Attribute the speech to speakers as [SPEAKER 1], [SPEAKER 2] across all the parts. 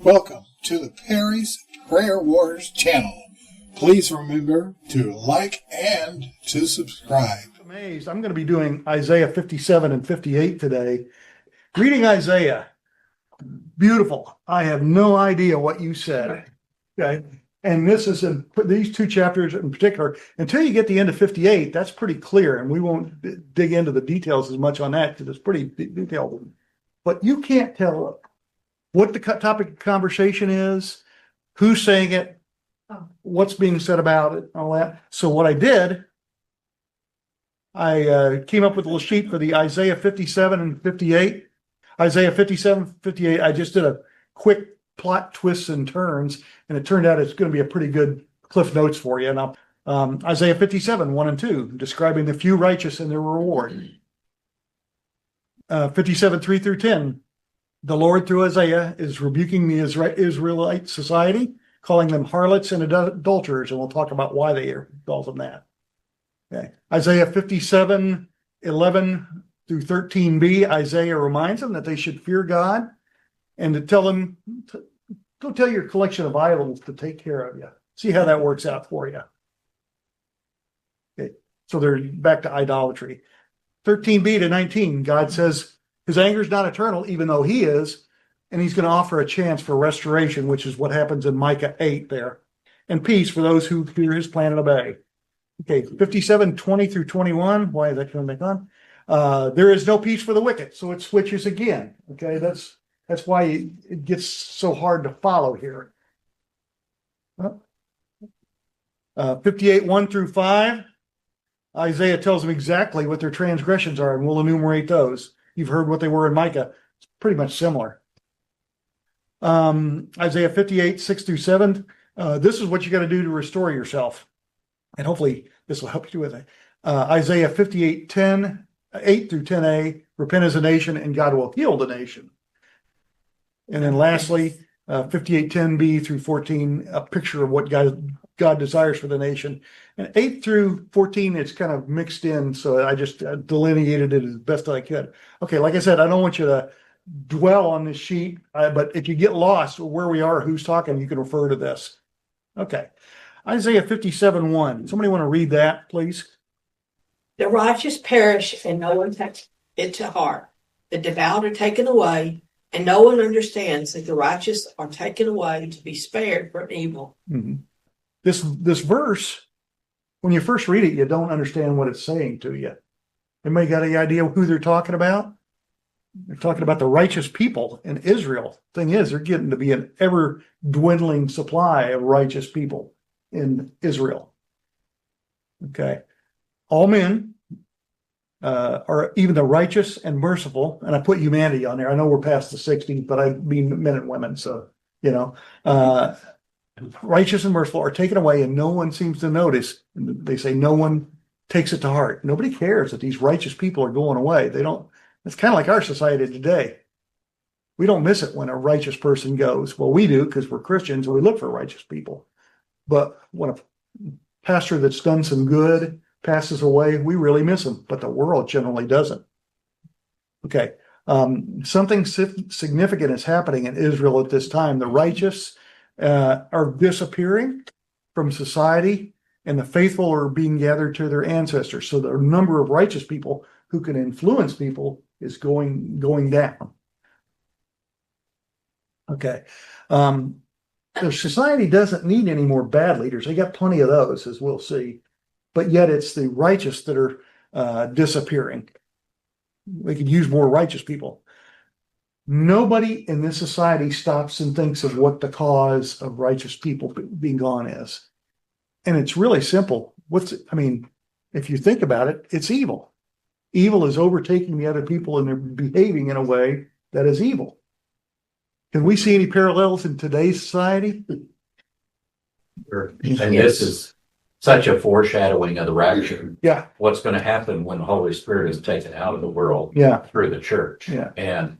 [SPEAKER 1] Welcome to the Perry's Prayer Wars channel. Please remember to like and to subscribe.
[SPEAKER 2] Amazed. I'm going to be doing Isaiah 57 and 58 today. Reading Isaiah, beautiful. I have no idea what you said. Okay. And this is these two chapters in particular, until you get the end of 58, that's pretty clear. And we won't dig into the details as much on that because it's pretty detailed. But you can't tell what the topic of conversation is, who's saying it, what's being said about it, all that. So what I did, I came up with a little sheet for the Isaiah 57 and 58. Isaiah 57, 58, I just did a quick plot twists and turns, and it turned out it's going to be a pretty good Cliff Notes for you. Now, Isaiah 57, 1 and 2, describing the few righteous and their reward. 57, 3 through 10, the Lord through Isaiah is rebuking the Israelite society, calling them harlots and adulterers, and we'll talk about why they calls them that. Okay. Isaiah 57, 11 through 13b, Isaiah reminds them that they should fear God and to tell them, go tell your collection of idols to take care of you. See how that works out for you. Okay. So they're back to idolatry. 13b to 19, God says his anger is not eternal, even though he is, and he's going to offer a chance for restoration, which is what happens in Micah 8 there, and peace for those who fear his plan and obey. Okay, 57, 20 through 21. Why is that coming back on? There is no peace for the wicked. So it switches again. Okay, that's why it gets so hard to follow here. 58, 1 through 5. Isaiah tells them exactly what their transgressions are, and we'll enumerate those. You've heard what they were in Micah. It's pretty much similar. Isaiah 58, 6 through 7. This is what you got to do to restore yourself. And hopefully this will help you with it. Isaiah 58, 10, 8 through 10a, repent as a nation and God will heal the nation. And then lastly, 58, 10b through 14, a picture of what God desires for the nation. And 8 through 14, it's kind of mixed in, so I just delineated it as best I could. Okay, like I said, I don't want you to dwell on this sheet, but if you get lost where we are, who's talking, you can refer to this. Okay. Isaiah 57, 1. Somebody want to read that, please?
[SPEAKER 3] The righteous perish, and no one takes it to heart. The devout are taken away, and no one understands that the righteous are taken away to be spared from evil.
[SPEAKER 2] Mm-hmm. This verse, when you first read it, you don't understand what it's saying to you. Anybody got any idea who they're talking about? They're talking about the righteous people in Israel. Thing is, they're getting to be an ever dwindling supply of righteous people in Israel. Okay. All men are even the righteous and merciful, and I put humanity on there. I know we're past the 60s, but I mean men and women, so, righteous and merciful are taken away, and no one seems to notice. They say no one takes it to heart. Nobody cares that these righteous people are going away. They don't. It's kind of like our society today. We don't miss it when a righteous person goes. Well, we do because we're Christians and we look for righteous people. But when a pastor that's done some good passes away, we really miss him. But the world generally doesn't. Okay. Something significant is happening in Israel at this time. The righteous are disappearing from society, and the faithful are being gathered to their ancestors. So the number of righteous people who can influence people is going down. Okay. The society doesn't need any more bad leaders. They got plenty of those, as we'll see. But yet it's the righteous that are disappearing. We could use more righteous people. Nobody in this society stops and thinks of what the cause of righteous people being gone is. And it's really simple. If you think about it, it's evil. Evil is overtaking the other people and they're behaving in a way that is evil. Can we see any parallels in today's society?
[SPEAKER 4] Sure. And this is such a foreshadowing of the rapture.
[SPEAKER 2] Yeah.
[SPEAKER 4] What's going to happen when the Holy Spirit is taken out of the world through the church.
[SPEAKER 2] Yeah.
[SPEAKER 4] And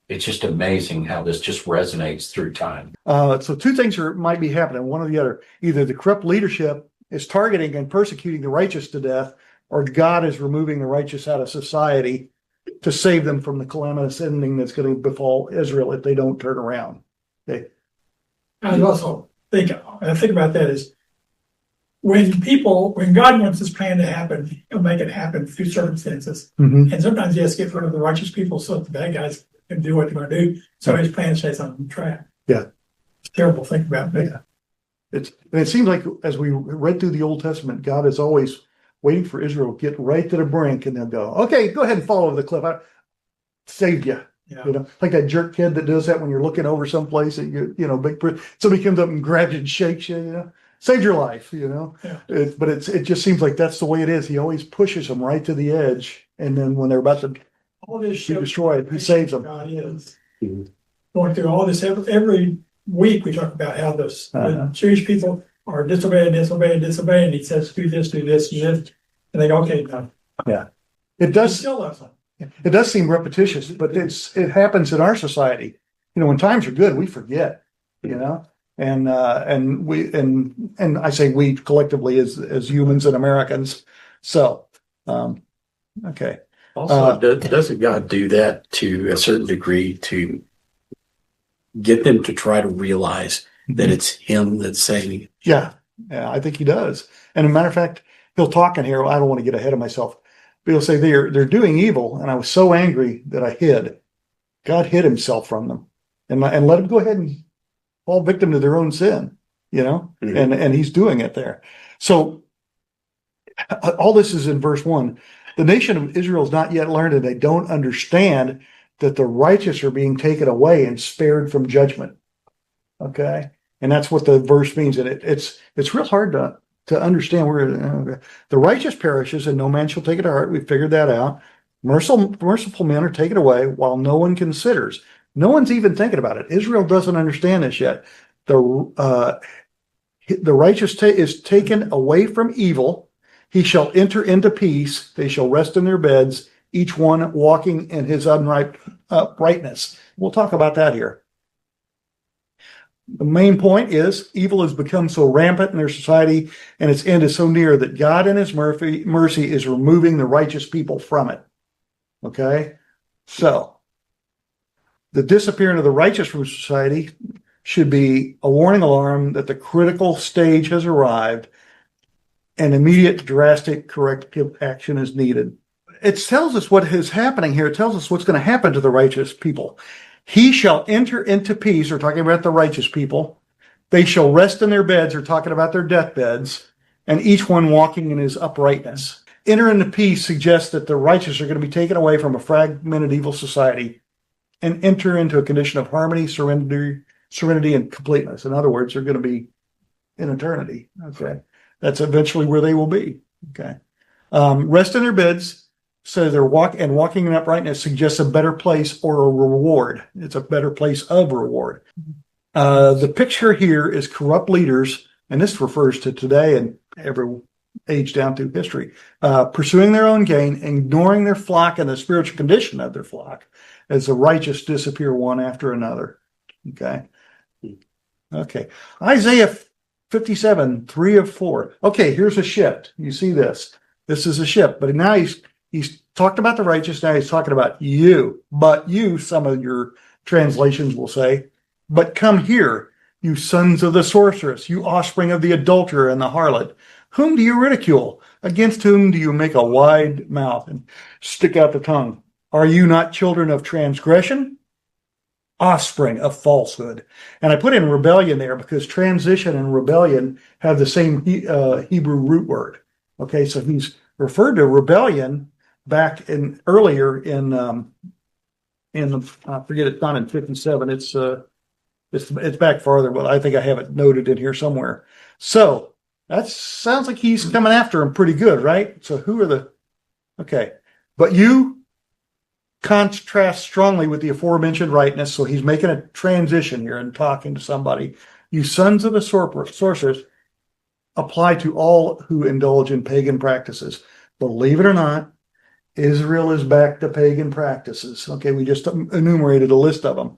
[SPEAKER 4] it's just amazing how this just resonates through time.
[SPEAKER 2] So two things might be happening, one or the other. Either the corrupt leadership is targeting and persecuting the righteous to death, or God is removing the righteous out of society to save them from the calamitous ending that's going to befall Israel if they don't turn around. Okay.
[SPEAKER 5] I was also I think about that is when God wants this plan to happen, he'll make it happen through circumstances.
[SPEAKER 2] Mhm.
[SPEAKER 5] And sometimes he has to get rid of the righteous people so that the bad guys can do what they're going to do. So his plan stays on track.
[SPEAKER 2] Yeah.
[SPEAKER 5] It's terrible to think about. But
[SPEAKER 2] Yeah. It seems like as we read through the Old Testament, God is always waiting for Israel to get right to the brink and then go, okay, go ahead and fall over the cliff. I saved you.
[SPEAKER 5] yeah.
[SPEAKER 2] You know, like that jerk kid that does that when you're looking over someplace that somebody comes up and grabs you and shakes you, saved your life,
[SPEAKER 5] Yeah.
[SPEAKER 2] It just seems like that's the way it is. He always pushes them right to the edge. And then when they're about to
[SPEAKER 5] All this
[SPEAKER 2] be
[SPEAKER 5] shows
[SPEAKER 2] destroyed, he saves them.
[SPEAKER 5] God is
[SPEAKER 2] Mhm.
[SPEAKER 5] going through all this every week. We talk about how
[SPEAKER 2] Uh-huh.
[SPEAKER 5] the Jewish people are disobeying. He says, do this, do this, do this. And they go, okay, no.
[SPEAKER 2] It
[SPEAKER 5] He
[SPEAKER 2] does.
[SPEAKER 5] still loves them.
[SPEAKER 2] It does seem repetitious, but it happens in our society. When times are good, we forget, and I say we collectively as humans and Americans. So, okay.
[SPEAKER 6] Also, doesn't God do that to a certain degree to get them to try to realize that it's Him that's saving?
[SPEAKER 2] Yeah, I think he does. And a matter of fact, he'll talk in here. I don't want to get ahead of myself. But he'll say they're doing evil, and I was so angry that I hid. God hid himself from them, and let them go ahead and fall victim to their own sin,
[SPEAKER 6] Mhm.
[SPEAKER 2] and he's doing it there. So all this is in verse 1. The nation of Israel has not yet learned, and they don't understand that the righteous are being taken away and spared from judgment. Okay, and that's what the verse means, and it's real hard to understand where the righteous perishes and no man shall take it to heart. We figured that out. Merciful men are taken away while no one considers. No one's even thinking about it. Israel doesn't understand this yet. The righteous is taken away from evil. He shall enter into peace. They shall rest in their beds, each one walking in his uprightness. We'll talk about that here. The main point is evil has become so rampant in their society and its end is so near that God in his mercy is removing the righteous people from it. Okay? So, the disappearance of the righteous from society should be a warning alarm that the critical stage has arrived and immediate drastic corrective action is needed. It tells us what is happening here. It tells us what's going to happen to the righteous people. He shall enter into peace, or talking about the righteous people. They shall rest in their beds, or talking about their deathbeds, and each one walking in his uprightness. Enter into peace suggests that the righteous are going to be taken away from a fragmented evil society and enter into a condition of harmony, serenity, and completeness. In other words, they're going to be in eternity. Okay. That's eventually where they will be. Okay. Rest in their beds. So they're walking in uprightness suggests a better place or a reward. It's a better place of reward. The picture here is corrupt leaders, and this refers to today and every age down through history, pursuing their own gain, ignoring their flock and the spiritual condition of their flock as the righteous disappear one after another. Okay. Isaiah 57, 3-4. Okay, here's a shift. You see this. This is a shift, but now he's talked about the righteous. Now he's talking about you, but you, some of your translations will say, but come here, you sons of the sorceress, you offspring of the adulterer and the harlot. Whom do you ridicule? Against whom do you make a wide mouth and stick out the tongue? Are you not children of transgression? Offspring of falsehood. And I put in rebellion there because transition and rebellion have the same Hebrew root word. Okay, so he's referred to rebellion back in earlier in I forget, it's not in 57. It's back farther, but I think I have it noted in here somewhere. So that sounds like he's coming after him pretty good, right? So who are okay, but you contrast strongly with the aforementioned rightness. So he's making a transition here and talking to somebody. You sons of the sorcerers apply to all who indulge in pagan practices. Believe it or not, Israel is back to pagan practices. Okay, we just enumerated a list of them.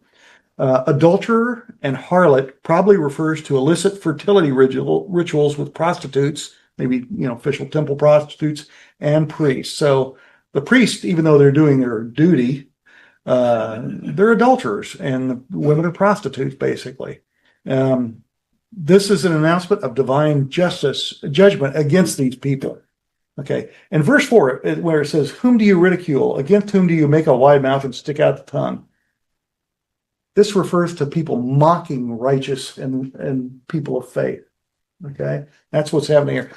[SPEAKER 2] Adulterer and harlot probably refers to illicit fertility rituals with prostitutes, maybe, official temple prostitutes and priests. So the priests, even though they're doing their duty, they're adulterers, and the women are prostitutes, basically. This is an announcement of divine judgment against these people. Okay. In verse 4, where it says, "Whom do you ridicule? Against whom do you make a wide mouth and stick out the tongue?" This refers to people mocking righteous and people of faith. Okay. That's what's happening here.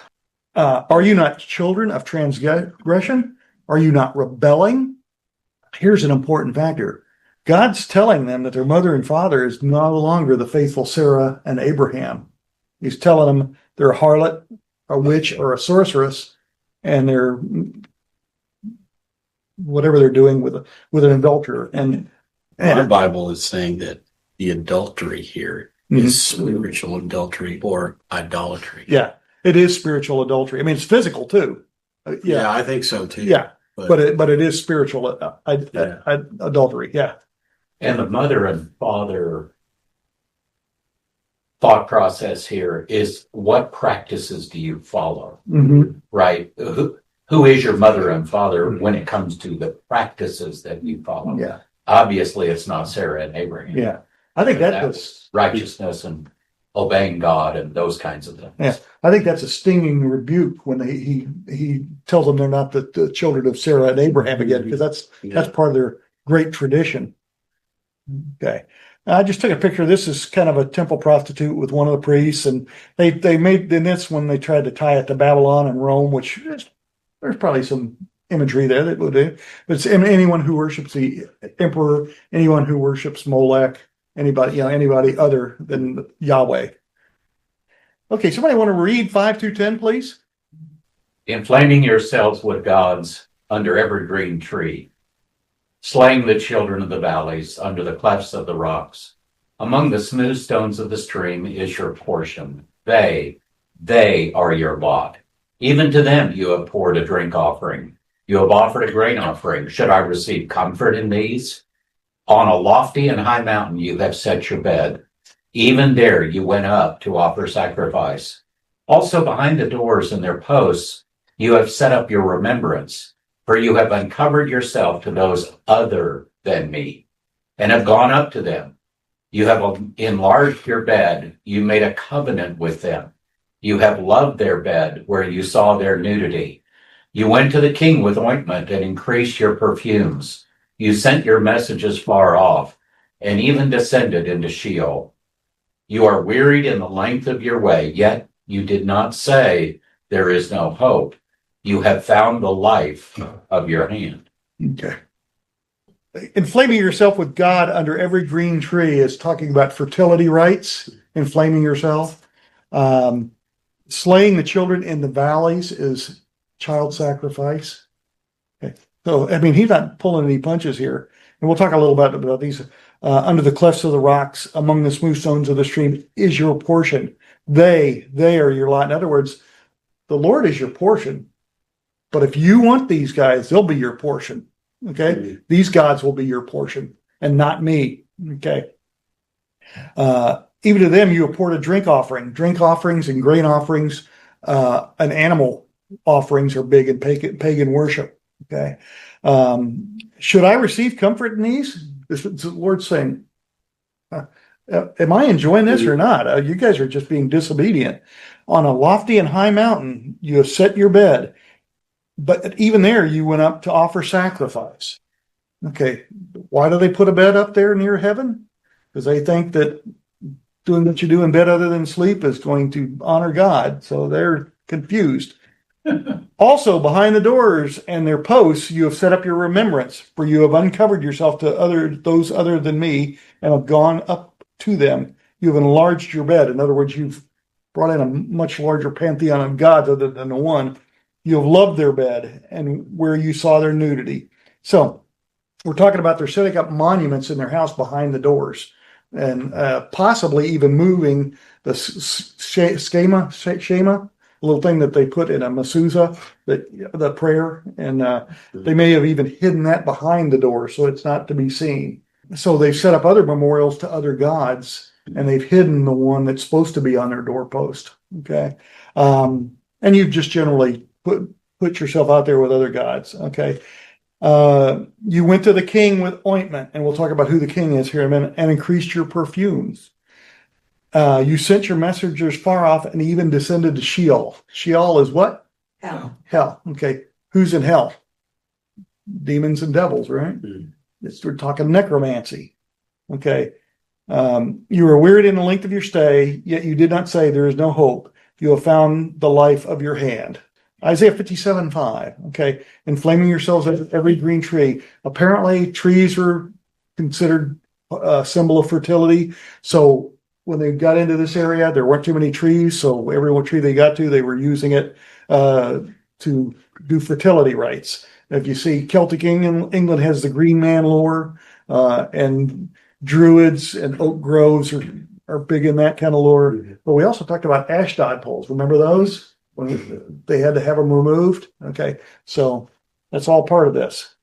[SPEAKER 2] Are you not children of transgression? Are you not rebelling? Here's an important factor. God's telling them that their mother and father is no longer the faithful Sarah and Abraham. He's telling them they're a harlot, a witch, or a sorceress, and they're whatever they're doing with an adulterer. And
[SPEAKER 6] Our Bible is saying that the adultery here is spiritual adultery or idolatry.
[SPEAKER 2] yeah, it is spiritual adultery. I mean, it's physical too.
[SPEAKER 6] Yeah, I think so too.
[SPEAKER 2] Yeah, but it is spiritual adultery. Yeah.
[SPEAKER 4] And the mother and father thought process here is, what practices do you follow?
[SPEAKER 2] Mm-hmm.
[SPEAKER 4] Right? Who is your mother and father when it comes to the practices that you follow?
[SPEAKER 2] Yeah.
[SPEAKER 4] Obviously, it's not Sarah and Abraham.
[SPEAKER 2] Yeah. I think that was
[SPEAKER 4] was righteousness and obeying God and those kinds of things.
[SPEAKER 2] Yeah, I think that's a stinging rebuke when he tells them they're not the children of Sarah and Abraham again, because that's part of their great tradition. Okay, I just took a picture. This is kind of a temple prostitute with one of the priests, and they made in this when they tried to tie it to Babylon and Rome, which there's probably some imagery there that would do. But it's anyone who worships the emperor, anyone who worships Molech, anybody other than Yahweh. Okay, somebody want to read 5-10, please?
[SPEAKER 4] Inflaming yourselves with gods under every green tree, slaying the children of the valleys under the clefts of the rocks. Among the smooth stones of the stream is your portion. They are your lot. Even to them you have poured a drink offering. You have offered a grain offering. Should I receive comfort in these? On a lofty and high mountain you have set your bed. Even there you went up to offer sacrifice. Also behind the doors and their posts you have set up your remembrance, for you have uncovered yourself to those other than me, and have gone up to them. You have enlarged your bed. You made a covenant with them. You have loved their bed where you saw their nudity. You went to the king with ointment and increased your perfumes. You sent your messages far off, and even descended into Sheol. You are wearied in the length of your way, yet you did not say, there is no hope. You have found the life of your hand.
[SPEAKER 2] Okay. Inflaming yourself with God under every green tree is talking about fertility rites, inflaming yourself. Slaying the children in the valleys is child sacrifice. Okay. So, I mean, he's not pulling any punches here. And we'll talk a little bit about these. Under the clefts of the rocks, among the smooth stones of the stream is your portion. They are your lot. In other words, the Lord is your portion. But if you want these guys, they'll be your portion. Okay? Mm-hmm. These gods will be your portion and not me. Okay? Even to them, you apport a drink offering. Drink offerings and grain offerings and animal offerings are big in pagan worship. Okay? Should I receive comfort in these? This is the Lord saying, am I enjoying this or not? You guys are just being disobedient. On a lofty and high mountain, you have set your bed. But even there, you went up to offer sacrifice. Okay, why do they put a bed up there near heaven? Because they think that doing what you do in bed other than sleep is going to honor God. So they're confused. Also, behind the doors and their posts, you have set up your remembrance, for you have uncovered yourself to those other than me, and have gone up to them. You have enlarged your bed. In other words, you've brought in a much larger pantheon of gods other than the one. You have loved their bed, and where you saw their nudity. So, we're talking about they're setting up monuments in their house behind the doors, and possibly even moving the Shema, a little thing that they put in a mezuzah, the prayer, and they may have even hidden that behind the door so it's not to be seen. So they've set up other memorials to other gods, and they've hidden the one that's supposed to be on their doorpost. Okay, and you've just generally put yourself out there with other gods. Okay, you went to the king with ointment, and we'll talk about who the king is here in a minute, and increased your perfumes. You sent your messengers far off and even descended to Sheol. Sheol is what?
[SPEAKER 3] Hell.
[SPEAKER 2] Hell. Okay. Who's in hell? Demons and devils, right?
[SPEAKER 6] Mm.
[SPEAKER 2] We're talking necromancy. Okay. You were wearied in the length of your stay, yet you did not say there is no hope. You have found the life of your hand. Isaiah 57:5. Okay. Inflaming yourselves at every green tree. Apparently trees were considered a symbol of fertility. So when they got into this area, there weren't too many trees. So every one tree they got to, they were using it to do fertility rites. If you see Celtic England has the green man lore, and Druids and oak groves are big in that kind of lore. But we also talked about Ashdod poles. Remember those? When they had to have them removed? Okay. So that's all part of this.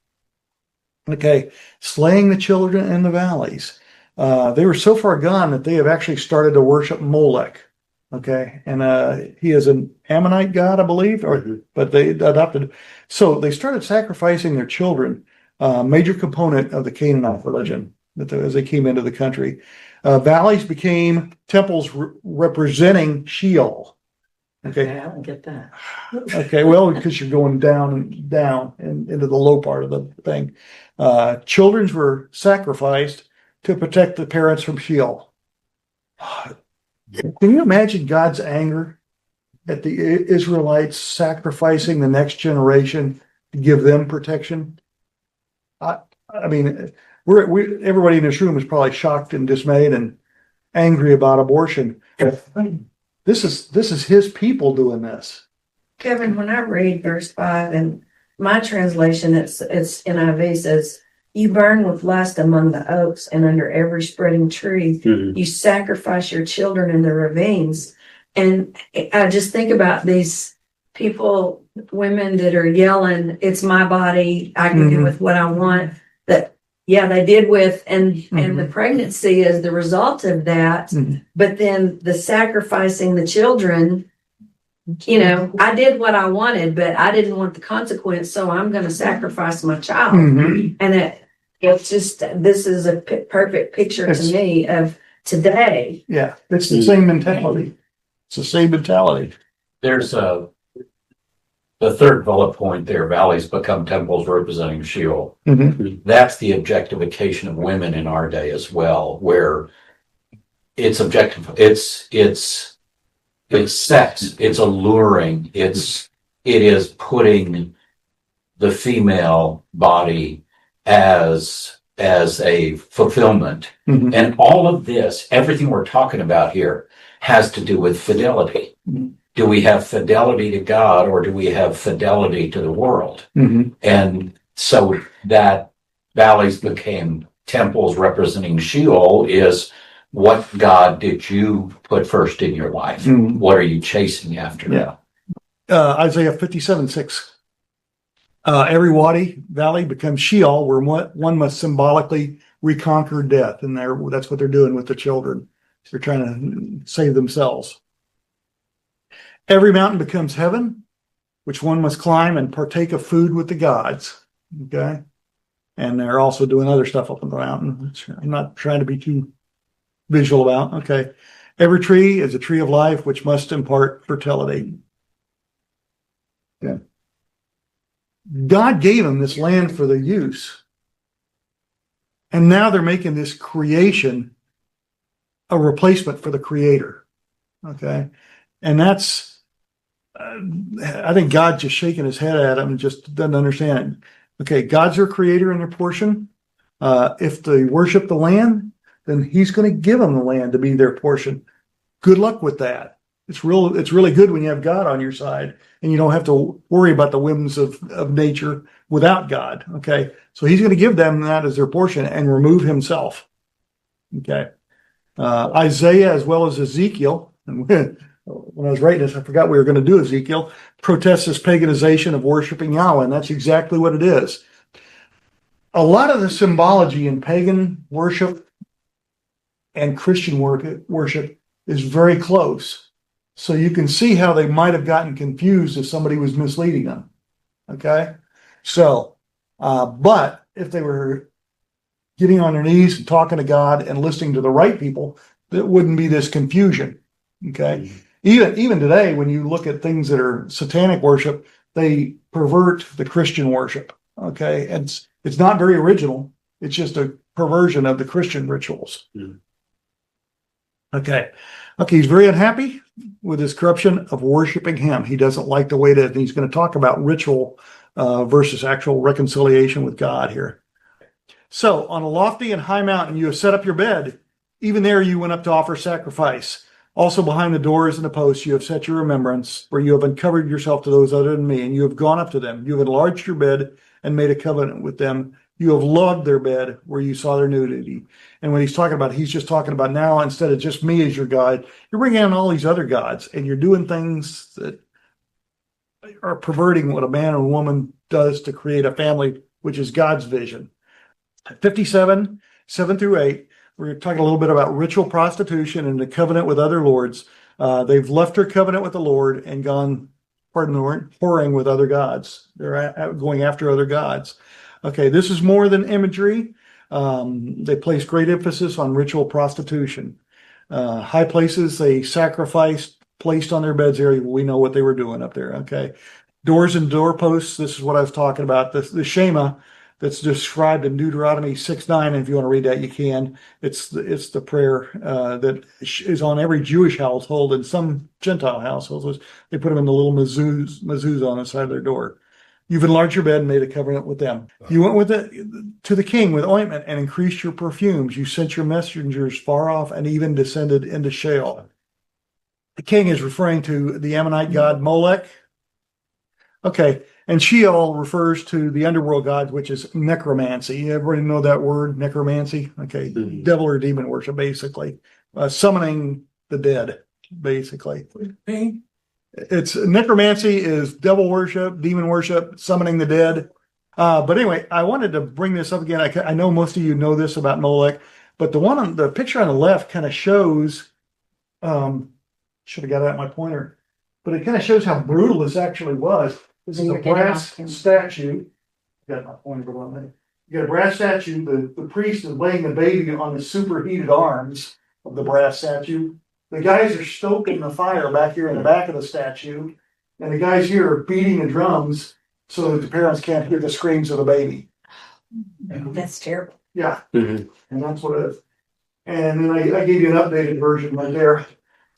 [SPEAKER 2] Okay. Slaying the children in the valleys. They were so far gone that they have actually started to worship Molech. Okay. And he is an Ammonite god, I believe, but they adopted. So they started sacrificing their children, major component of the Canaanite religion as they came into the country. Valleys became temples representing Sheol. Okay.
[SPEAKER 3] I don't get that.
[SPEAKER 2] Okay. Well, because you're going down and into the low part of the thing. Children were sacrificed to protect the parents from Sheol. Can you imagine God's anger at the Israelites sacrificing the next generation to give them protection? I mean, everybody in this room is probably shocked and dismayed and angry about abortion. This is his people doing this.
[SPEAKER 7] Kevin, when I read verse 5 in my translation, it's NIV says, "You burn with lust among the oaks and under every spreading tree.
[SPEAKER 6] Mhm.
[SPEAKER 7] You sacrifice your children in the ravines." And I just think about these people, women that are yelling, "It's my body. I can do with what I want." That, yeah, they did with, and the pregnancy is the result of that. But then the sacrificing the children, you know, I did what I wanted, but I didn't want the consequence, so I'm going to sacrifice my child. And it's just, this is a perfect picture to me of today.
[SPEAKER 2] Yeah, it's the same mentality. It's the same mentality.
[SPEAKER 4] There's the third bullet point there, valleys become temples representing Sheol. That's the objectification of women in our day as well, where it's objective, it's sex, it's alluring, it is putting the female body as a fulfillment. And all of this, everything we're talking about here, has to do with fidelity. Do we have fidelity to God, or do we have fidelity to the world? And so that valleys became temples representing Sheol is, what God did you put first in your life? What are you chasing after?
[SPEAKER 2] Yeah. Isaiah 57:6. Every valley becomes Sheol, where one must symbolically reconquer death. And that's what they're doing with the children. They're trying to save themselves. Every mountain becomes heaven, which one must climb and partake of food with the gods. Okay. And they're also doing other stuff up on the mountain, which I'm not trying to be too visual about. Okay. Every tree is a tree of life, which must impart fertility. Okay. God gave them this land for their use. And now they're making this creation a replacement for the creator. Okay. And that's, I think God just shaking his head at them and just doesn't understand it. Okay. God's their creator and their portion. If they worship the land, then he's going to give them the land to be their portion. Good luck with that. It's really good when you have God on your side and you don't have to worry about the whims of nature without God. Okay. So he's going to give them that as their portion and remove himself. Okay. Isaiah, as well as Ezekiel, and when I was writing this, I forgot we were going to do Ezekiel, protests this paganization of worshiping Yahweh. And that's exactly what it is. A lot of the symbology in pagan worship and Christian worship is very close. So you can see how they might have gotten confused if somebody was misleading them. Okay. So, but if they were getting on their knees and talking to God and listening to the right people, it wouldn't be this confusion. Okay. Even today, when you look at things that are satanic worship, they pervert the Christian worship. Okay. And it's not very original. It's just a perversion of the Christian rituals. Okay. Okay. He's very unhappy with his corruption of worshiping him. He doesn't like the way that he's going to talk about ritual versus actual reconciliation with God here. So on a lofty and high mountain, you have set up your bed. Even there you went up to offer sacrifice. Also behind the doors and the posts, you have set your remembrance, where you have uncovered yourself to those other than me, and you have gone up to them. You have enlarged your bed and made a covenant with them. You have logged their bed where you saw their nudity. And when he's talking about, he's just talking about now, instead of just me as your God, you're bringing in all these other gods, and you're doing things that are perverting what a man or woman does to create a family, which is God's vision. 57, 7 through 8. We're talking a little bit about ritual prostitution and the covenant with other lords. They've left their covenant with the Lord and gone, pardon the word, whoring with other gods. They're going after other gods. Okay, this is more than imagery. They place great emphasis on ritual prostitution. High places, they sacrificed, placed on their beds area. We know what they were doing up there. Okay, doors and doorposts. This is what I was talking about. The Shema that's described in Deuteronomy 6:9. And if you want to read that, you can. It's the prayer that is on every Jewish household and some Gentile households. They put them in the little mezuzah on the side of their door. You've enlarged your bed and made a covenant with them. You went to the king with ointment and increased your perfumes. You sent your messengers far off and even descended into Sheol. The king is referring to the Ammonite god Molech. Okay, and Sheol refers to the underworld god, which is necromancy. Everybody know that word, necromancy? Okay, devil or demon worship, basically. Summoning the dead, basically. It's necromancy is devil worship, demon worship, summoning the dead. But anyway, I wanted to bring this up again. I know most of you know this about Molech, but the picture on the left kind of shows, should have got out my pointer, but it kind of shows how brutal this actually was. This is a brass statue. Got my pointer on there. You got a brass statue. The priest is laying the baby on the superheated arms of the brass statue. The guys are stoking the fire back here in the back of the statue. And the guys here are beating the drums so that the parents can't hear the screams of the baby.
[SPEAKER 7] That's terrible.
[SPEAKER 2] Yeah. And that's what it is. And then I gave you an updated version right there.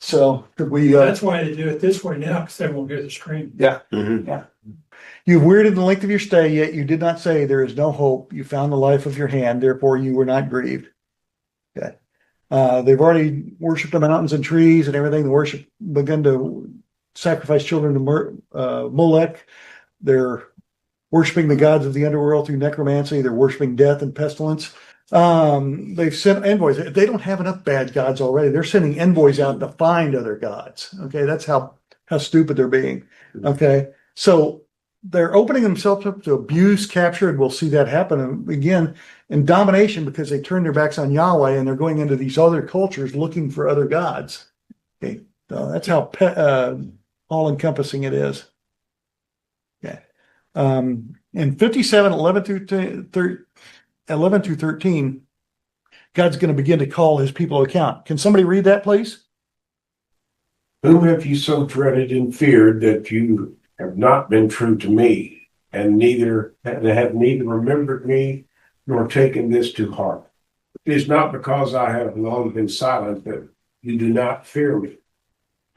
[SPEAKER 2] So could we...
[SPEAKER 5] That's why they do it this way now, because they won't hear the scream.
[SPEAKER 2] Yeah. Yeah. You've weirded the length of your stay, yet you did not say there is no hope. You found the life of your hand, therefore you were not grieved. Okay. They've already worshipped the mountains and trees and everything. The begun to sacrifice children to Molech. They're worshiping the gods of the underworld through necromancy. They're worshiping death and pestilence. They've sent envoys. They don't have enough bad gods already. They're sending envoys out to find other gods. Okay, that's how stupid they're being. Okay, so they're opening themselves up to abuse, capture, and we'll see that happen again in domination because they turn their backs on Yahweh and they're going into these other cultures looking for other gods. Okay, so that's how all-encompassing it is. Okay, in 57, 11 through 13, God's going to begin to call his people to account. Can somebody read that, please?
[SPEAKER 8] Whom have you so dreaded and feared that you have not been true to me, and have neither remembered me nor taken this to heart? It is not because I have long been silent that you do not fear me.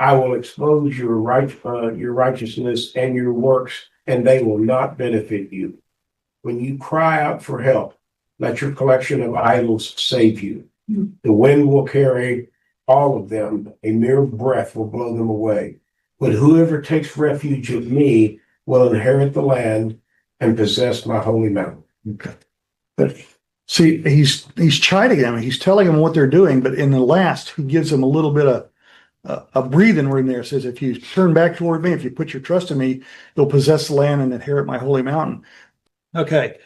[SPEAKER 8] I will expose your righteousness and your works, and they will not benefit you. When you cry out for help, let your collection of idols save you. The wind will carry all of them. A mere breath will blow them away. But whoever takes refuge in me will inherit the land and possess my holy mountain.
[SPEAKER 2] Okay. But see, he's chiding them. He's telling them what they're doing. But in the last, he gives them a little bit of a breathing room there. It says, if you turn back toward me, if you put your trust in me, you'll possess the land and inherit my holy mountain. Okay.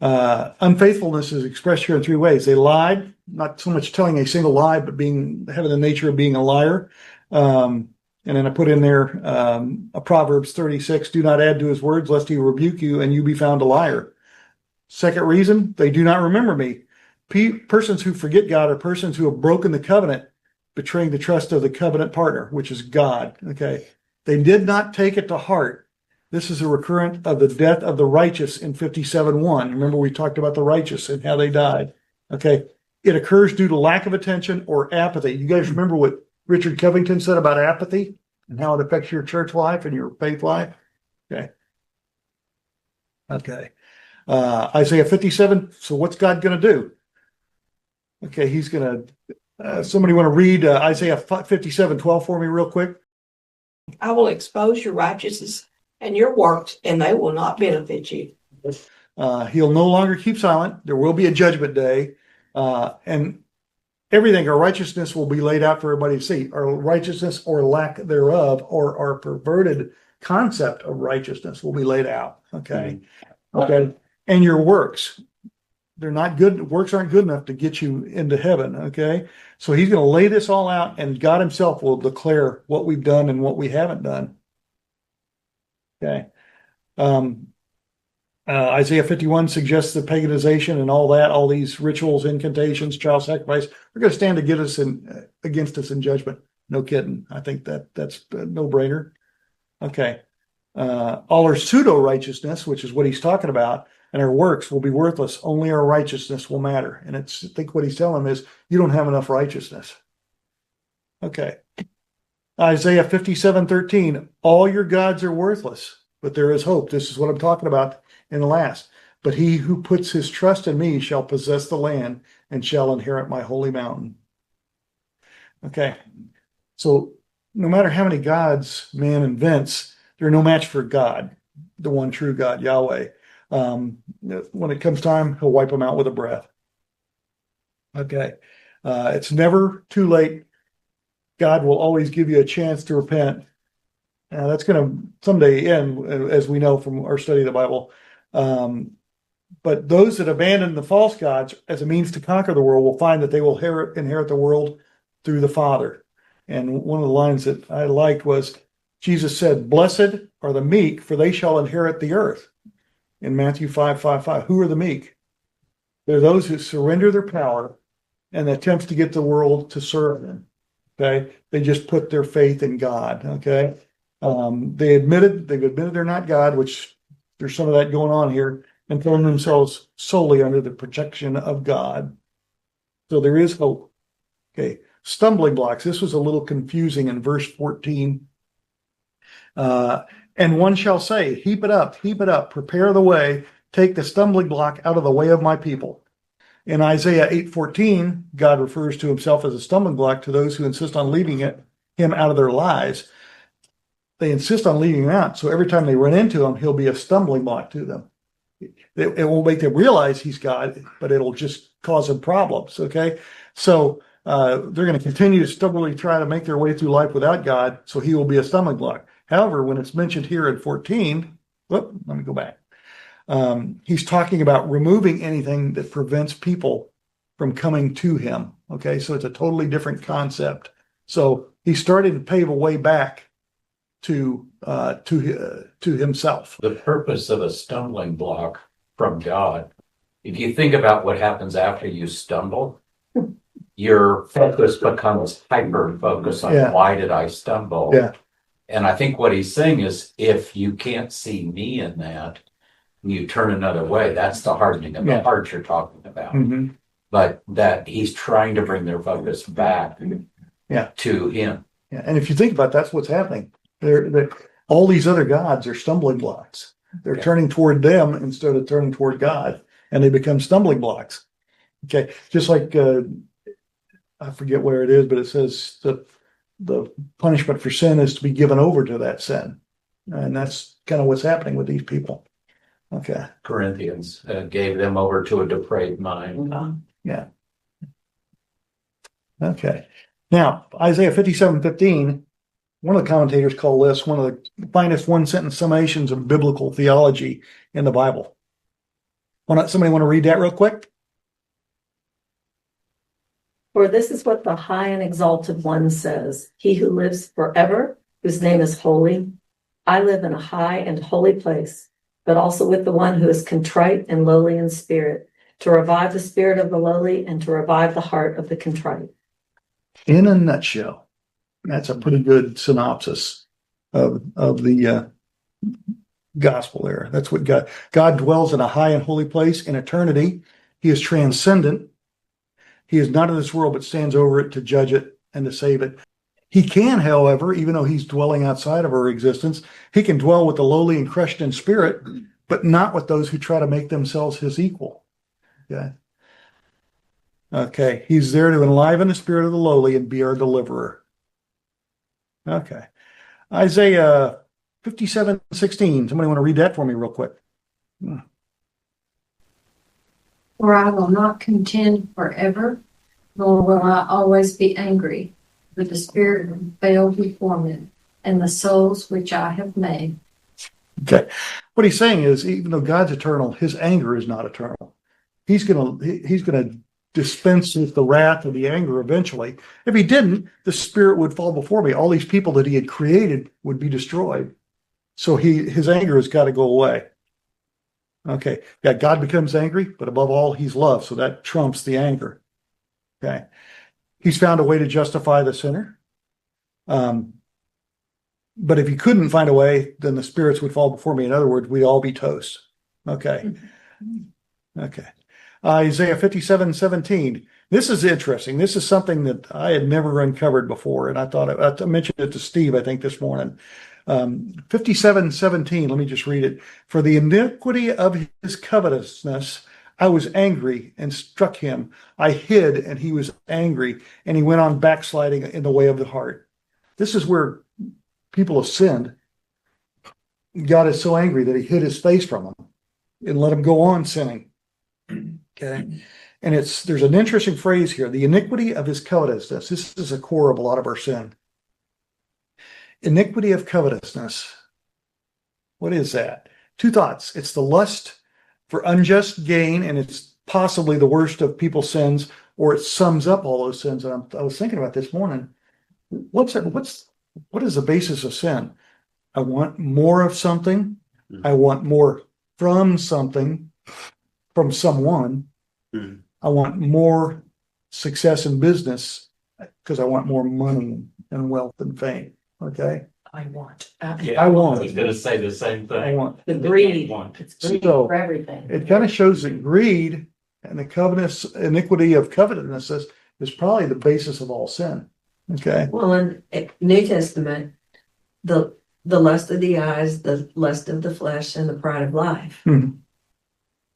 [SPEAKER 2] Unfaithfulness is expressed here in three ways. They lied, not so much telling a single lie, but having the nature of being a liar. And then I put in there a Proverbs 36, do not add to his words, lest he rebuke you and you be found a liar. Second reason, they do not remember me. Persons who forget God are persons who have broken the covenant betraying the trust of the covenant partner, which is God. Okay. They did not take it to heart. This is a recurrent of the death of the righteous in 57:1. Remember, we talked about the righteous and how they died. Okay. It occurs due to lack of attention or apathy. You guys remember what Richard Covington said about apathy and how it affects your church life and your faith life? Okay. Okay. Isaiah 57. So what's God going to do? Okay. He's going to, somebody want to read Isaiah 57:12 for me real quick?
[SPEAKER 3] I will expose your righteousness and your works, and they will not benefit you.
[SPEAKER 2] He'll no longer keep silent. There will be a judgment day. And everything, our righteousness will be laid out for everybody to see. Our righteousness or lack thereof, or our perverted concept of righteousness will be laid out. Okay. Okay. And your works, they're not good. Works aren't good enough to get you into heaven. Okay. So he's going to lay this all out, and God himself will declare what we've done and what we haven't done. Okay. Isaiah 51 suggests the paganization and all that, all these rituals, incantations, child sacrifice, are going to stand against us in judgment. No kidding. I think that's a no-brainer. Okay. All our pseudo-righteousness, which is what he's talking about, and our works will be worthless. Only our righteousness will matter. And I think what he's telling them is, you don't have enough righteousness. Okay. Isaiah 57:13, all your gods are worthless, but there is hope. This is what I'm talking about in the last. But he who puts his trust in me shall possess the land and shall inherit my holy mountain. Okay. So no matter how many gods man invents, they're no match for God, the one true God, Yahweh. When it comes time, he'll wipe them out with a breath. Okay. It's never too late. God will always give you a chance to repent. That's going to someday end, as we know from our study of the Bible. But those that abandon the false gods as a means to conquer the world will find that they will inherit the world through the Father. And one of the lines that I liked was, Jesus said, blessed are the meek, for they shall inherit the earth. In Matthew 5:5. Who are the meek? They're those who surrender their power and attempts to get the world to serve them. Okay. They just put their faith in God. Okay. They've admitted they're not God, which there's some of that going on here, and throwing themselves solely under the protection of God. So there is hope. Okay. Stumbling blocks. This was a little confusing in verse 14. And one shall say, heap it up, prepare the way, take the stumbling block out of the way of my people. In Isaiah 8:14, God refers to himself as a stumbling block to those who insist on leaving him out of their lives. They insist on leaving him out, so every time they run into him, he'll be a stumbling block to them. It won't make them realize he's God, but it'll just cause them problems, okay? So they're going to continue to stubbornly try to make their way through life without God, so he will be a stumbling block. However, when it's mentioned here in 14, let me go back. He's talking about removing anything that prevents people from coming to him. Okay, so it's a totally different concept. So he's starting to pave a way back to himself.
[SPEAKER 4] The purpose of a stumbling block from God, if you think about what happens after you stumble, your focus becomes hyper-focused on why did I stumble?
[SPEAKER 2] Yeah.
[SPEAKER 4] And I think what he's saying is, if you can't see me in that, and you turn another way, that's the hardening of the heart you're talking about.
[SPEAKER 2] Mm-hmm.
[SPEAKER 4] But that he's trying to bring their focus back to him.
[SPEAKER 2] Yeah. And if you think about it, that's what's happening. All these other gods are stumbling blocks. They're turning toward them instead of turning toward God, and they become stumbling blocks. Okay. Just like, I forget where it is, but it says that the punishment for sin is to be given over to that sin. And that's kind of what's happening with these people. Okay.
[SPEAKER 4] Corinthians gave them over to a depraved mind.
[SPEAKER 2] Yeah. Okay. Now, Isaiah 57:15, one of the commentators call this one of the finest one-sentence summations of biblical theology in the Bible. Somebody want to read that real quick?
[SPEAKER 7] For this is what the high and exalted one says, he who lives forever, whose name is holy. I live in a high and holy place, but also with the one who is contrite and lowly in spirit, to revive the spirit of the lowly and to revive the heart of the contrite.
[SPEAKER 2] In a nutshell. That's a pretty good synopsis of the gospel there. That's what God dwells in a high and holy place in eternity. He is transcendent. He is not of this world, but stands over it to judge it and to save it. He can, however, even though he's dwelling outside of our existence, he can dwell with the lowly and crushed in spirit, but not with those who try to make themselves his equal. Okay. Okay. He's there to enliven the spirit of the lowly and be our deliverer. Okay. Isaiah 57:16. Somebody want to read that for me real quick?
[SPEAKER 9] For I will not contend forever, nor will I always be angry, but the spirit will fail before me, and the souls which I have made.
[SPEAKER 2] Okay. What he's saying is, even though God's eternal, his anger is not eternal. He's gonna dispense with the wrath of the anger eventually. If he didn't, the spirit would fall before me. All these people that he had created would be destroyed. So his anger has got to go away. Okay. Yeah, God becomes angry, but above all, he's love. So that trumps the anger. Okay. He's found a way to justify the sinner. But if he couldn't find a way, then the spirits would fall before me. In other words, we'd all be toast. Okay. Okay. Isaiah 57:17. This is interesting. This is something that I had never uncovered before. And I mentioned it to Steve, I think, this morning. 57:17. Let me just read it. For the iniquity of his covetousness, I was angry and struck him. I hid and he was angry, and he went on backsliding in the way of the heart. This is where people have sinned. God is so angry that he hid his face from them and let them go on sinning. Okay. And there's an interesting phrase here, the iniquity of his covetousness. This is a core of a lot of our sin. Iniquity of covetousness. What is that? Two thoughts. It's the lust for unjust gain, and it's possibly the worst of people's sins, or it sums up all those sins. And I was thinking about this morning. What is the basis of sin? I want more of something. I want more from something, from someone. I want more success in business because I want more money and wealth and fame. Okay.
[SPEAKER 3] I want.
[SPEAKER 2] I want.
[SPEAKER 4] I was going to say the same thing.
[SPEAKER 2] I want.
[SPEAKER 3] The greed.
[SPEAKER 9] It's greed
[SPEAKER 2] So,
[SPEAKER 9] for everything.
[SPEAKER 2] it kind of shows that greed and the iniquity of covetousness is probably the basis of all sin. Okay.
[SPEAKER 7] Well, in New Testament, the lust of the eyes, the lust of the flesh, and the pride of life.
[SPEAKER 2] Mhm.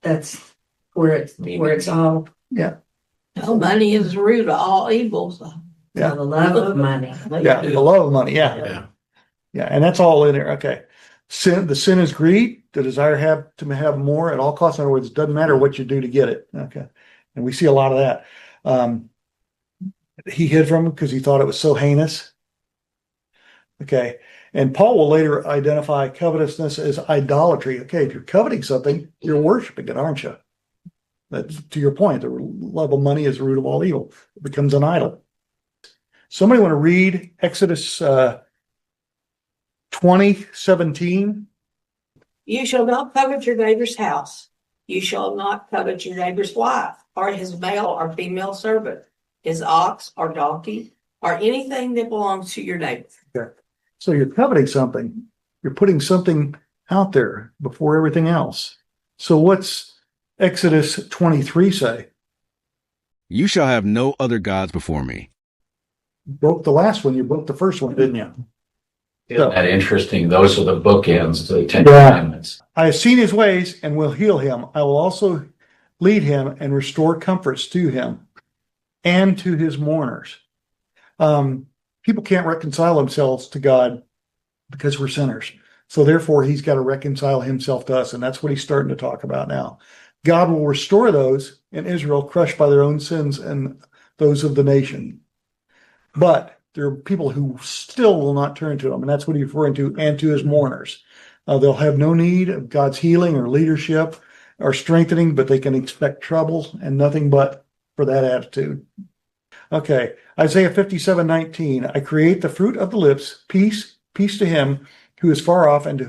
[SPEAKER 7] That's where it's all.
[SPEAKER 3] No, money is the root of all evils.
[SPEAKER 2] Yeah.
[SPEAKER 7] The love of money.
[SPEAKER 2] Yeah. The love of money. Yeah.
[SPEAKER 6] Yeah.
[SPEAKER 2] Yeah. And that's all in there. Okay. The sin is greed, the desire to have more at all costs. In other words, it doesn't matter what you do to get it. Okay. And we see a lot of that. He hid from him because he thought it was so heinous. Okay. And Paul will later identify covetousness as idolatry. Okay. If you're coveting something, you're worshiping it, aren't you? That's to your point. The love of money is the root of all evil. It becomes an idol. Somebody want to read Exodus 20:17?
[SPEAKER 3] You shall not covet your neighbor's house. You shall not covet your neighbor's wife, or his male or female servant, his ox or donkey, or anything that belongs to your neighbor.
[SPEAKER 2] Okay. So you're coveting something. You're putting something out there before everything else. So what's Exodus 23 say?
[SPEAKER 10] You shall have no other gods before me.
[SPEAKER 2] You broke the last one. You broke the first one, didn't you?
[SPEAKER 4] Isn't that interesting? Those are the bookends to the Ten
[SPEAKER 2] Yeah.
[SPEAKER 4] Commandments.
[SPEAKER 2] I have seen his ways and will heal him. I will also lead him and restore comforts to him and to his mourners. People can't reconcile themselves to God because we're sinners. So therefore, he's got to reconcile himself to us. And that's what he's starting to talk about now. God will restore those in Israel crushed by their own sins and those of the nation. But there are people who still will not turn to him. And that's what he's referring to, and to his mourners. They'll have no need of God's healing or leadership or strengthening, but they can expect trouble and nothing but for that attitude. Okay, Isaiah 57:19. I create the fruit of the lips, peace to him who is far off, and to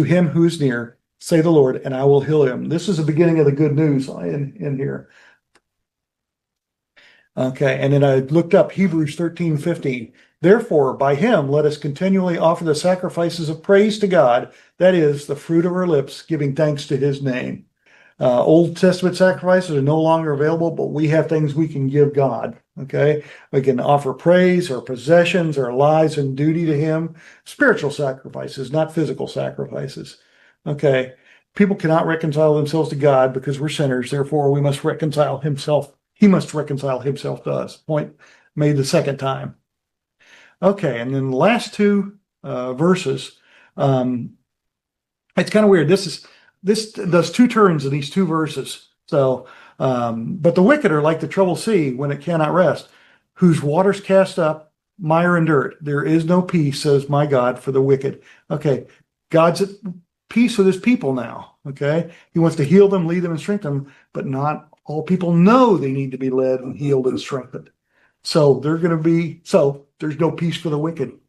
[SPEAKER 2] him who is near, say the Lord, and I will heal him. This is the beginning of the good news in here. Okay, and then I looked up Hebrews 13:15. Therefore, by him, let us continually offer the sacrifices of praise to God, that is, the fruit of our lips, giving thanks to his name. Old Testament sacrifices are no longer available, but we have things we can give God. Okay, we can offer praise, our possessions, our lives and duty to him. Spiritual sacrifices, not physical sacrifices. Okay, people cannot reconcile themselves to God because we're sinners. Therefore, we must reconcile himself. He must reconcile himself to us. Point made the second time. Okay, and then the last two verses. It's kind of weird. This does two turns in these two verses. So, but the wicked are like the troubled sea when it cannot rest, whose waters cast up mire and dirt. There is no peace, says my God, for the wicked. Okay, God's at peace with his people now. Okay, he wants to heal them, lead them, and strengthen them, but not all people know they need to be led and healed and strengthened. So there's no peace for the wicked.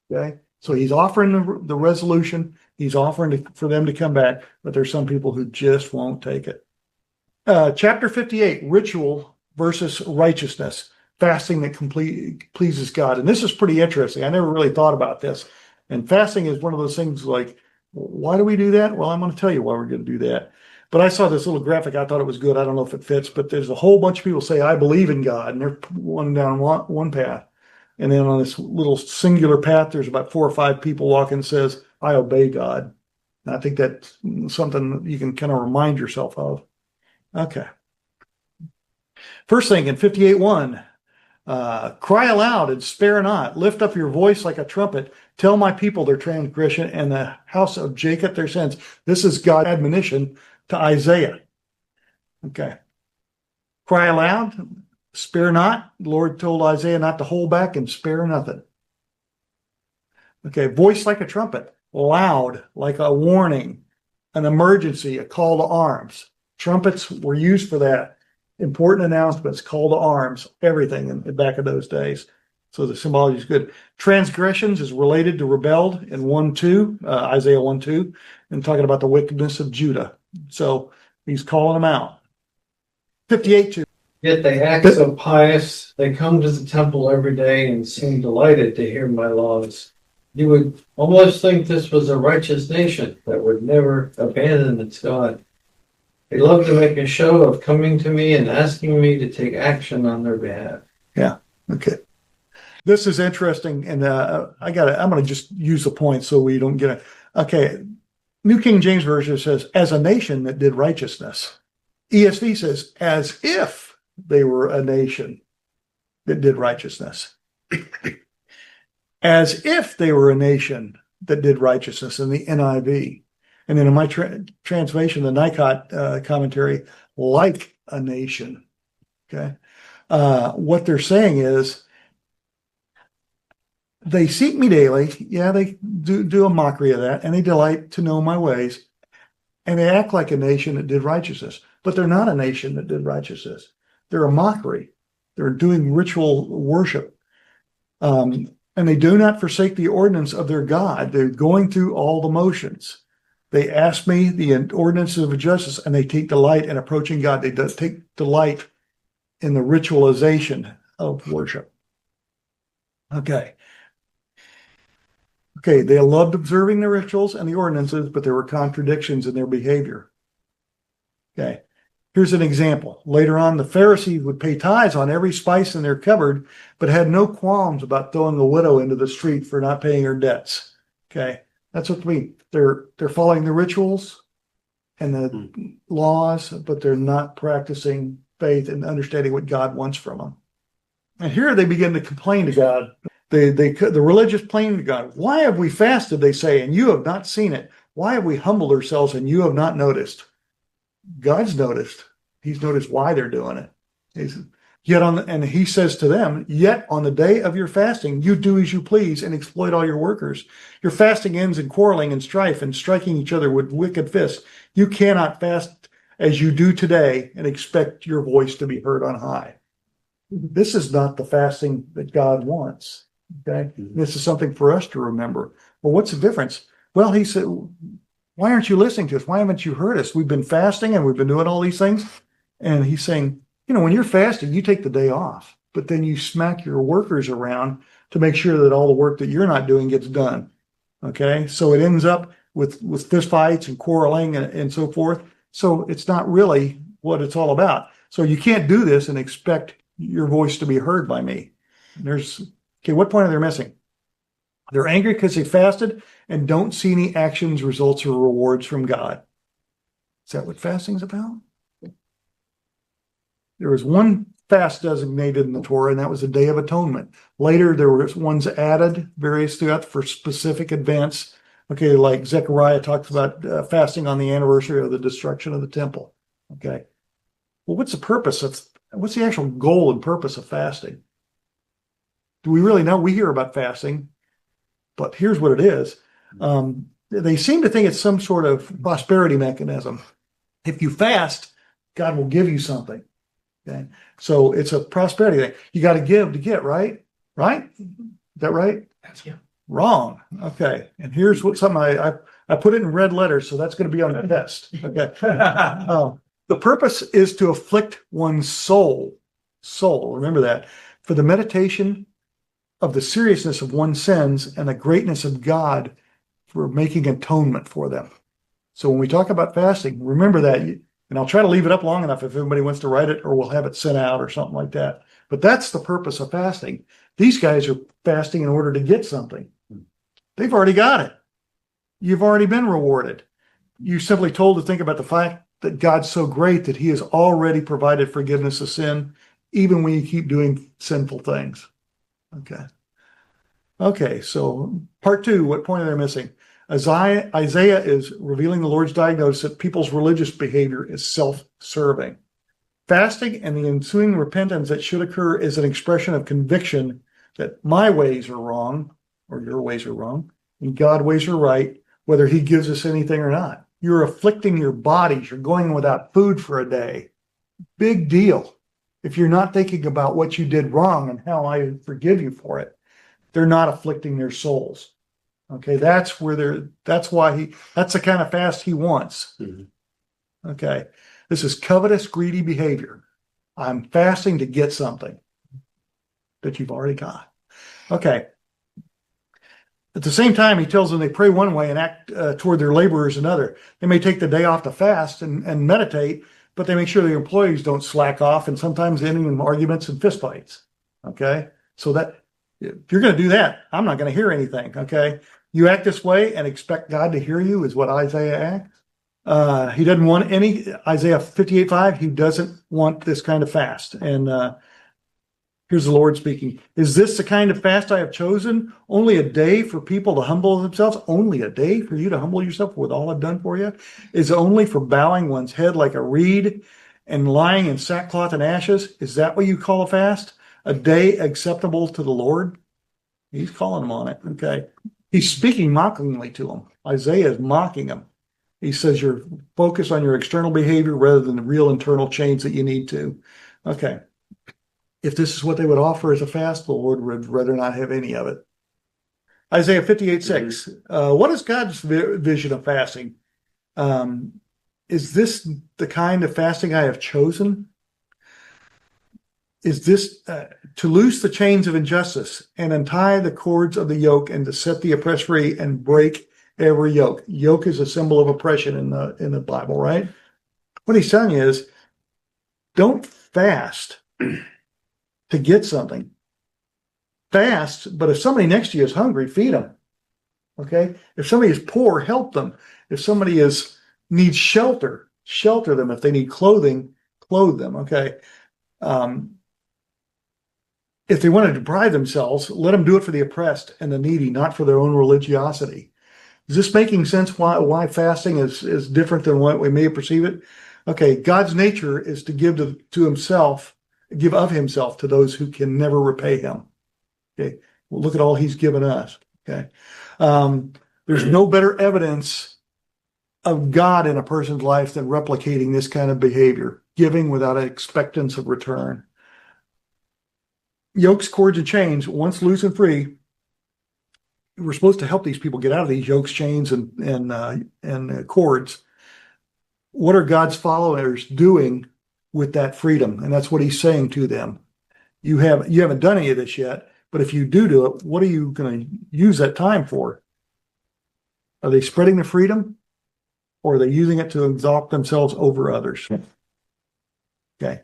[SPEAKER 2] Okay, so he's offering the resolution. He's offering for them to come back, but there's some people who just won't take it. Chapter 58, ritual versus righteousness, fasting that pleases God. And this is pretty interesting. I never really thought about this. And fasting is one of those things like, why do we do that? Well, I'm going to tell you why we're going to do that. But I saw this little graphic. I thought it was good. I don't know if it fits, but there's a whole bunch of people say, I believe in God. And they're going down one path. And then on this little singular path, there's about 4 or 5 people walking and says, I obey God. And I think that's something you can kind of remind yourself of. Okay. First thing in 58:1, cry aloud and spare not. Lift up your voice like a trumpet. Tell my people their transgression and the house of Jacob their sins. This is God's admonition to Isaiah. Okay. Cry aloud, spare not. The Lord told Isaiah not to hold back and spare nothing. Okay. Voice like a trumpet. Loud like a warning, an emergency, a call to arms. Trumpets were used for that. Important announcements, call to arms, everything in back of those days. So the symbology is good. Transgressions is related to rebelled in 1:2, Isaiah 1:2, and talking about the wickedness of Judah. So he's calling them out. 58:2.
[SPEAKER 11] Yet they act so pious, they come to the temple every day and seem delighted to hear my laws. You would almost think this was a righteous nation that would never abandon its God. They love to make a show of coming to me and asking me to take action on their behalf.
[SPEAKER 2] Yeah. Okay. This is interesting, and I'm going to just use the point so we don't get it. Okay. New King James Version says, as a nation that did righteousness. ESV says, as if they were a nation that did righteousness. As if they were a nation that did righteousness in the NIV. And then in my translation, the Nikot commentary, like a nation. Okay. What they're saying is, they seek me daily. Yeah, they do a mockery of that, and they delight to know my ways. And they act like a nation that did righteousness. But they're not a nation that did righteousness. They're a mockery. They're doing ritual worship. And they do not forsake the ordinance of their God. They're going through all the motions. They ask me the ordinances of justice, and they take delight in approaching God. They take delight in the ritualization of worship. Okay. Okay, they loved observing the rituals and the ordinances, but there were contradictions in their behavior. Okay. Here's an example. Later on, the Pharisees would pay tithes on every spice in their cupboard, but had no qualms about throwing a widow into the street for not paying her debts. Okay. That's what we mean. They're following the rituals and the laws, but they're not practicing faith and understanding what God wants from them. And here they begin to complain to God. The religious complain to God. Why have we fasted, they say, and you have not seen it? Why have we humbled ourselves and you have not noticed? God's noticed. He's noticed why they're doing it. And he says to them, yet on the day of your fasting, you do as you please and exploit all your workers. Your fasting ends in quarreling and strife and striking each other with wicked fists. You cannot fast as you do today and expect your voice to be heard on high. This is not the fasting that God wants. Okay. This is something for us to remember. Well, what's the difference? Well, he said, why aren't you listening to us? Why haven't you heard us? We've been fasting and we've been doing all these things. And he's saying, when you're fasting, you take the day off, but then you smack your workers around to make sure that all the work that you're not doing gets done. Okay. So it ends up with fist fights and quarreling and so forth. So it's not really what it's all about. So you can't do this and expect your voice to be heard by me. What point are they missing? They're angry because they fasted and don't see any actions, results, or rewards from God. Is that what fasting is about? There was one fast designated in the Torah, and that was the Day of Atonement. Later, there were ones added, various throughout for specific events. Okay, like Zechariah talks about fasting on the anniversary of the destruction of the temple. Okay. Well, what's the actual goal and purpose of fasting? Do we really know? We hear about fasting, but here's what it is. They seem to think it's some sort of prosperity mechanism. If you fast, God will give you something. Okay. So it's a prosperity thing. You got to give to get, right? Right? Is that right?
[SPEAKER 5] Yeah.
[SPEAKER 2] Wrong. Okay. And here's something I put it in red letters, so that's going to be on the test. Okay. The purpose is to afflict one's soul. Remember that. For the meditation of the seriousness of one's sins and the greatness of God for making atonement for them. So when we talk about fasting, remember that, and I'll try to leave it up long enough if everybody wants to write it, or we'll have it sent out or something like that. But that's the purpose of fasting. These guys are fasting in order to get something. They've already got it. You've already been rewarded. You're simply told to think about the fact that God's so great that he has already provided forgiveness of sin, even when you keep doing sinful things. Okay, so part 2, what point are they missing? Isaiah is revealing the Lord's diagnosis that people's religious behavior is self-serving. Fasting and the ensuing repentance that should occur is an expression of conviction that my ways are wrong, or your ways are wrong, and God's ways are right, whether he gives us anything or not. You're afflicting your bodies. You're going without food for a day. Big deal. If you're not thinking about what you did wrong and how I forgive you for it, they're not afflicting their souls. Okay, that's the kind of fast he wants. Mm-hmm. Okay, this is covetous, greedy behavior. I'm fasting to get something that you've already got. Okay. At the same time, he tells them they pray one way and act toward their laborers another. They may take the day off to fast and meditate, but they make sure the employees don't slack off, and sometimes ending in arguments and fistfights. Okay, so that if you're going to do that, I'm not going to hear anything. Okay, you act this way and expect God to hear you is what Isaiah acts. He doesn't want Isaiah 58:5. He doesn't want this kind of fast. And here's the Lord speaking. Is this the kind of fast I have chosen? Only a day for people to humble themselves? Only a day for you to humble yourself with all I've done for you? Is it only for bowing one's head like a reed and lying in sackcloth and ashes? Is that what you call a fast? A day acceptable to the Lord? He's calling them on it. Okay. He's speaking mockingly to them. Isaiah is mocking them. He says you're focused on your external behavior rather than the real internal change that you need to. Okay. If this is what they would offer as a fast, the Lord would rather not have any of it. Isaiah 58:6. What is God's vision of fasting? Is this the kind of fasting I have chosen? Is this to loose the chains of injustice and untie the cords of the yoke and to set the oppressed free and break every yoke? Yoke is a symbol of oppression in the Bible, right? What he's telling you is don't fast to get something. Fast, but if somebody next to you is hungry, feed them. Okay? If somebody is poor, help them. If somebody needs shelter, shelter them. If they need clothing, clothe them. Okay? If they want to deprive themselves, let them do it for the oppressed and the needy, not for their own religiosity. Is this making sense why fasting is different than what we may perceive it? Okay, God's nature is to give to himself, give of himself to those who can never repay him. Okay, well, look at all he's given us. Okay, there's no better evidence of God in a person's life than replicating this kind of behavior, giving without an expectance of return. Yokes, cords, and chains, once loose and free, we're supposed to help these people get out of these yokes, chains, and cords. What are God's followers doing with that freedom. And that's what he's saying to them. You haven't done any of this yet, but if you do it, what are you going to use that time for? Are they spreading the freedom, or are they using it to exalt themselves over others? Okay.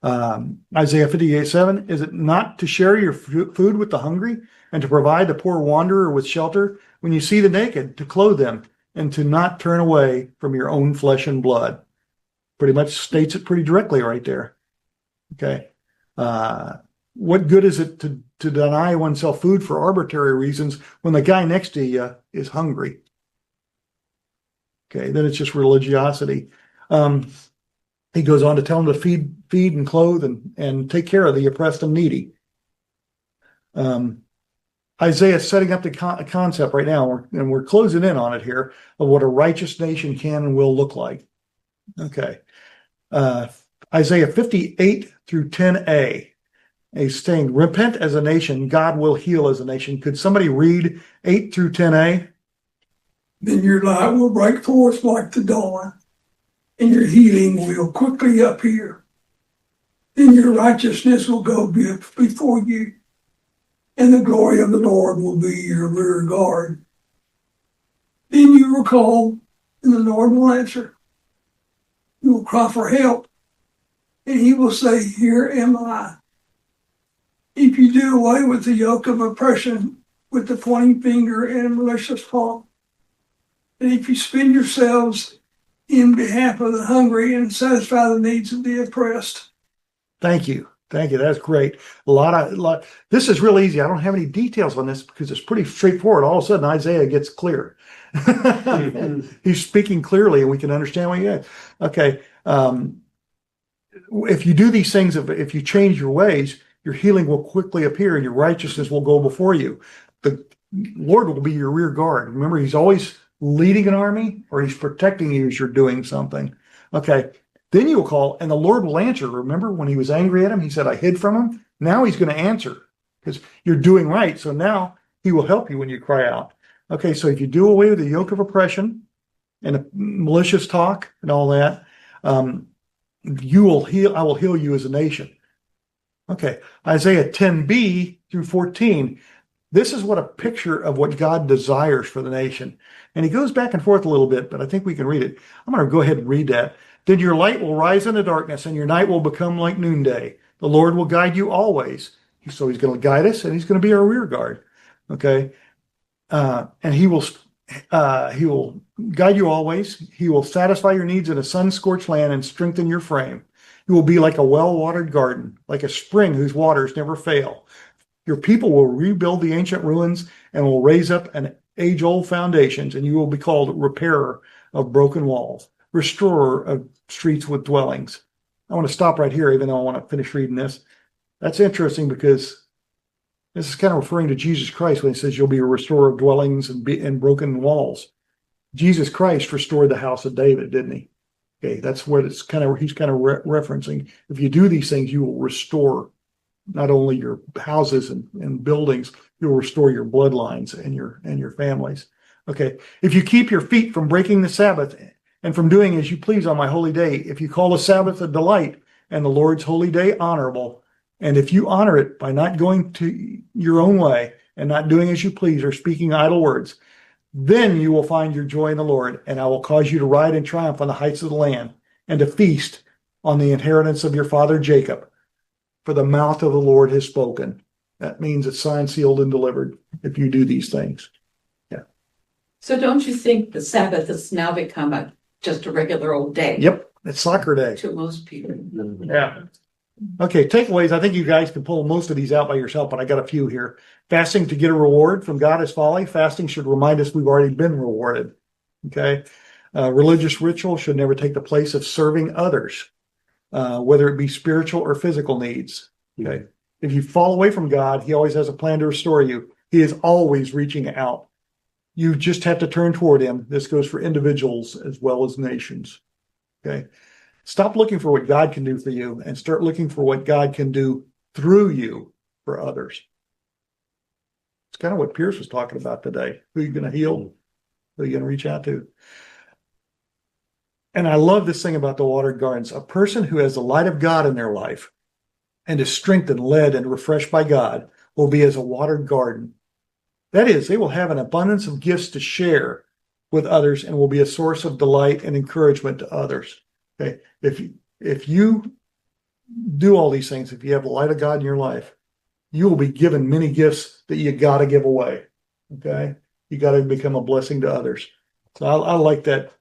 [SPEAKER 2] Isaiah 58:7, is it not to share your food with the hungry and to provide the poor wanderer with shelter when you see the naked, to clothe them and to not turn away from your own flesh and blood? Pretty much states it pretty directly right there. Okay. What good is it to deny oneself food for arbitrary reasons when the guy next to you is hungry? Okay, then it's just religiosity. He goes on to tell them to feed and clothe and take care of the oppressed and needy. Isaiah is setting up the concept right now, and we're closing in on it here, of what a righteous nation can and will look like. Okay. Isaiah 58 through 10a. He's saying, repent as a nation, God will heal as a nation. Could somebody read 8 through 10a?
[SPEAKER 12] Then your light will break forth like the dawn, and your healing will quickly appear. Then your righteousness will go before you, and the glory of the Lord will be your rear guard. Then you will call, and the Lord will answer. You will cry for help, and he will say, here am I. If you do away with the yoke of oppression, with the pointing finger and malicious talk, and if you spend yourselves in behalf of the hungry and satisfy the needs of the oppressed.
[SPEAKER 2] Thank you. That's great. A lot. This is real easy. I don't have any details on this because it's pretty straightforward. All of a sudden, Isaiah gets clear. He's speaking clearly, and we can understand what he is. Okay. If you do these things, if you change your ways, your healing will quickly appear, and your righteousness will go before you. The Lord will be your rear guard. Remember, he's always leading an army, or he's protecting you as you're doing something. Okay. Then you will call, and the Lord will answer. Remember when he was angry at him, he said, I hid from him. Now he's going to answer because you're doing right. So now he will help you when you cry out. Okay. So if you do away with the yoke of oppression and malicious talk and all that, you will heal. I will heal you as a nation. Okay. Isaiah 10b through 14. This is what a picture of what God desires for the nation. And he goes back and forth a little bit, but I think we can read it. I'm going to go ahead and read that. Then your light will rise in the darkness, and your night will become like noonday. The Lord will guide you always. So he's going to guide us, and he's going to be our rear guard. Okay. And he will guide you always. He will satisfy your needs in a sun-scorched land and strengthen your frame. You will be like a well-watered garden, like a spring whose waters never fail. Your people will rebuild the ancient ruins and will raise up an age-old foundations, and you will be called repairer of broken walls, restorer of streets with dwellings. I want to stop right here, even though I want to finish reading this. That's interesting because this is kind of referring to Jesus Christ when he says you'll be a restorer of dwellings and broken walls. Jesus Christ restored the house of David, didn't he? Okay, that's what he's kind of referencing. If you do these things, you will restore not only your houses and buildings, you'll restore your bloodlines and your families. Okay, if you keep your feet from breaking the Sabbath and from doing as you please on my holy day, if you call the Sabbath a delight and the Lord's holy day honorable, and if you honor it by not going to your own way and not doing as you please or speaking idle words, then you will find your joy in the Lord, and I will cause you to ride in triumph on the heights of the land and to feast on the inheritance of your father Jacob. For the mouth of the Lord has spoken. That means it's signed, sealed, and delivered if you do these things. Yeah.
[SPEAKER 13] So don't you think the Sabbath has now become just a regular old day?
[SPEAKER 2] Yep. It's soccer day.
[SPEAKER 13] To most people.
[SPEAKER 2] Yeah. Okay, takeaways. I think you guys can pull most of these out by yourself, but I got a few here. Fasting to get a reward from God is folly. Fasting should remind us we've already been rewarded. Okay. Religious ritual should never take the place of serving others, whether it be spiritual or physical needs. Okay. If you fall away from God, he always has a plan to restore you. He is always reaching out. You just have to turn toward him. This goes for individuals as well as nations. Okay. Stop looking for what God can do for you and start looking for what God can do through you for others. It's kind of what Pierce was talking about today. Who are you going to heal? Who are you going to reach out to? And I love this thing about the watered gardens. A person who has the light of God in their life and is strengthened, led, and refreshed by God will be as a watered garden. That is, they will have an abundance of gifts to share with others and will be a source of delight and encouragement to others. Okay. If you do all these things, if you have the light of God in your life, you will be given many gifts that you got to give away. Okay. You got to become a blessing to others. So I like that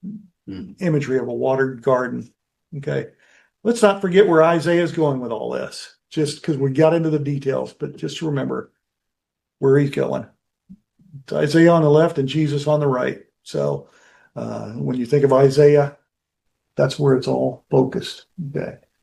[SPEAKER 2] imagery of a watered garden. Okay. Let's not forget where Isaiah is going with all this, just because we got into the details, but just remember where he's going. It's Isaiah on the left and Jesus on the right. So when you think of Isaiah, that's where it's all focused. Okay.